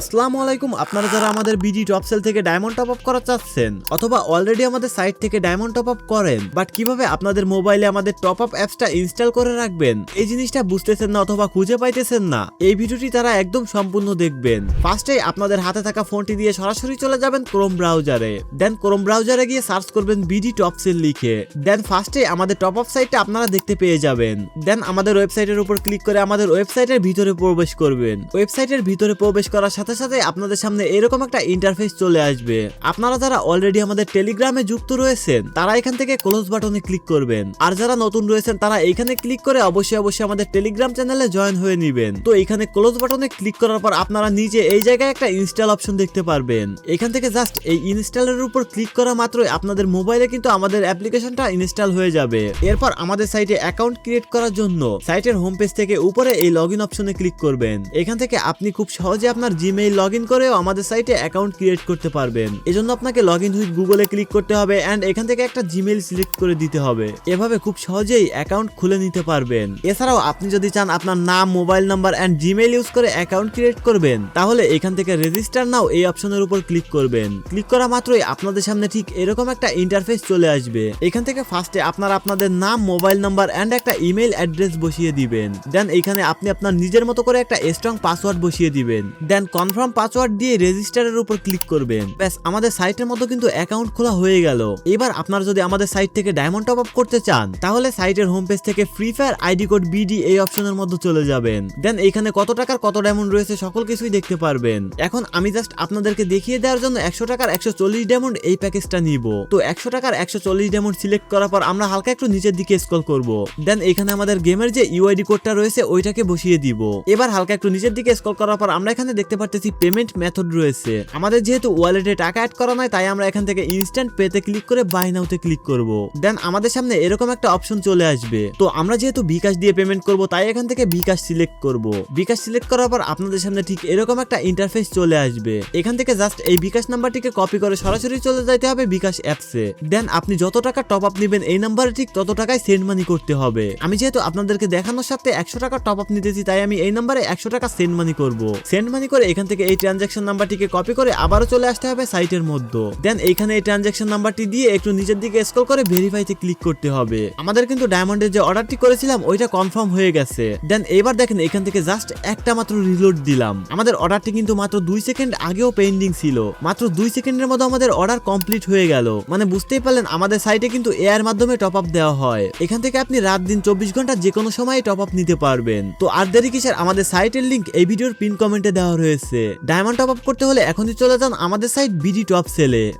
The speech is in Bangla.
আসসালামু আলাইকুম। আপনারা যারা আমাদের বিডি টপ সেল থেকে ডায়মন্ড টপ আপ করা চাচ্ছেন অথবা অলরেডি আমাদের সাইট থেকে ডায়মন্ড টপ আপ করেন, বাট কিভাবে আপনাদের মোবাইলে আমাদের টপ আপ অ্যাপসটা ইনস্টল করে রাখবেন এই জিনিসটা বুঝতেছেন না অথবা খুঁজে পাইতেছেন না, এই ভিডিওটি তারা একদম সম্পূর্ণ দেখবেন। ফার্স্টে আপনাদের হাতে থাকা ফোনটি দিয়ে সরাসরি চলে যাবেন ক্রোম ব্রাউজারে। দেন ক্রোম ব্রাউজারে গিয়ে সার্চ করবেন বিডি টপ সেল লিখে। দেন ফার্স্টে আমাদের টপ আপ সাইটটা আপনারা দেখতে পেয়ে যাবেন। দেন আমাদের ওয়েবসাইটের উপর ক্লিক করে আমাদের ওয়েবসাইটের ভিতরে প্রবেশ করবেন। ওয়েবসাইটের ভিতরে প্রবেশ করার সাথে সাথে আপনাদের সামনে এরকম একটা ইন্টারফেস চলে আসবে। আপনারা যারা অলরেডি আমাদের টেলিগ্রামে যুক্ত রয়েছেন তারা এখান থেকে ক্লোজ বাটনে ক্লিক করবেন, আর যারা নতুন রয়েছেন তারা এখানে ক্লিক করে অবশ্যই আমাদের টেলিগ্রাম চ্যানেলে জয়েন হয়ে নেবেন। তো এখানে ক্লোজ বাটনে ক্লিক করার পর আপনারা নিচে এই জায়গায় একটা ইনস্টল অপশন দেখতে পারবেন। এখান থেকে জাস্ট এই ইনস্টলের উপর ক্লিক করা মাত্রই আপনাদের মোবাইলে কিন্তু আমাদের অ্যাপ্লিকেশনটা ইনস্টল হয়ে যাবে। এরপর আমাদের সাইটে অ্যাকাউন্ট ক্রিয়েট করার জন্য সাইটের হোম পেজ থেকে উপরে এই লগইন অপশনে ক্লিক করবেন। এখান থেকে আপনি খুব সহজে আপনার জিমেইল লগইন করেও আমাদের সাইটে অ্যাকাউন্ট ক্রিয়েট করতে পারবেন। এজন্য আপনাকে লগইন উইথ গুগলে ক্লিক করতে হবে এন্ড এখান থেকে একটা জিমেইল সিলেক্ট করে দিতে হবে। এভাবে খুব সহজেই অ্যাকাউন্ট খুলে নিতে পারবেন। এছাড়াও আপনি যদি চান আপনার নাম, mobile number and Gmail use করে অ্যাকাউন্ট ক্রিয়েট করবেন, তাহলে এখান থেকে রেজিস্টার নাও এই অপশনের উপর ক্লিক করবেন। ক্লিক করা মাত্রই আপনাদের সামনে ঠিক এরকম একটা ইন্টারফেস চলে আসবে। এখান থেকে ফার্স্টে আপনারা আপনাদের নাম, মোবাইল নাম্বার এন্ড একটা ইমেইল অ্যাড্রেস বসিয়ে দিবেন। দেন এখানে আপনি আপনার নিজের মতো করে একটা স্ট্রং পাসওয়ার্ড বসিয়ে দিবেন। দেন কনফার্ম পাসওয়ার্ড দিয়ে রেজিস্টারের উপর ক্লিক করবেন। ব্যাস, আমাদের সাইটের মতো কিন্তু অ্যাকাউন্ট খোলা হয়ে গেল। এবার আপনারা যদি আমাদের সাইট থেকে ডায়মন্ড টপ আপ করতে চান, তাহলে সাইটের হোম পেজ থেকে free fire ID code BD এই অপশনের মধ্যে চলে যাবেন। দেন এখানে কত টাকার কত ডায়মন্ড রয়েছে সকল কিছুই দেখতে পারবেন। এখন আমি জাস্ট আপনাদেরকে দেখিয়ে দেওয়ার জন্য 100 টাকার 140 ডায়মন্ড এই প্যাকেজটা নিব। তো 100 টাকার 140 ডায়মন্ড সিলেক্ট করার পর আমরা হালকা একটু নিচের দিকে স্ক্রল করব। দেন এখানে আমাদের গেমের যে ইউআইডি কোডটা রয়েছে ওইটাকে বসিয়ে দিব। এবার হালকা একটু নিচের দিকে স্ক্রল করার পর আমরা এখানে দেখতে পারতেছি পেমেন্ট মেথড রয়েছে। আমাদের যেহেতু ওয়ালেটে টাকা অ্যাড করা নাই, তাই আমরা এখান থেকে ইনস্ট্যান্ট পেতে ক্লিক করে বাই নাওতে ক্লিক করব। দেন আমাদের সামনে এরকম একটা অপশন চলে আসবে। তো আমরা যেহেতু বিকাশ দিয়ে পেমেন্ট করব, তাই এখান থেকে বিকাশ সিলেক্ট করব। বিকাশ সিলেক্ট করার পর আপনাদের সামনে ঠিক এরকম একটা ইন্টারফেস চলে আসবে। এখান থেকে জাস্ট এই বিকাশ নাম্বারটিকে কপি করে সরাসরি চলে যাইতে হবে বিকাশ অ্যাপসে। দেন আপনি যত টাকা টপ আপ নেবেন এই নাম্বারে ঠিক তত টাকায় সেন্ড মানি করতে হবে। আমি যেহেতু আপনাদেরকে দেখানোর সাথে 100 টাকা টপ আপ নিতেছি, তাই আমি এই নাম্বারে 100 টাকা সেন্ড মানি করব। সেন্ড মানি করে এখান থেকে এই ট্রানজাকশন নাম্বারটিকে কপি করে আবারও চলে আসতে হবে সাইটের মধ্যে। দেন এইখানে এই ট্রানজাকশন নাম্বারটি দিয়ে একটু নিচের দিকে স্ক্রল করে ভেরিফাইতে ক্লিক করতে হবে। আমাদের কিন্তু ডায়মন্ডের যে অর্ডারটি করেছিলাম ওইটা কনফার্ম হয়ে গেছে। দেন এবার দেখেন এখান থেকে জাস্ট একটা মাত্র রিলোড দিলাম। আমাদের অর্ডারটি কিন্তু মাত্র 2 সেকেন্ড আগেও পেন্ডিং ছিল। মাত্র 2 সেকেন্ডের মধ্যে আমাদের অর্ডার কমপ্লিট হয়ে গেল। মানে বুঝতেই পারলেন আমাদের সাইটে কিন্তু এআর মাধ্যমে টপ আপ দেওয়া হয়। এখান থেকে আপনি রাত দিন 24 ঘন্টা যে কোনো সময় টপ আপ নিতে পারবেন। তো আর দেরি কিসের, আমাদের সাইটের লিংক এই ভিডিওর পিন কমেন্টে দেওয়া রয়েছে। ডায়মন্ড টপ আপ করতে হলে এখনই চলে যান আমাদের সাইট বিডি টপ সেলে।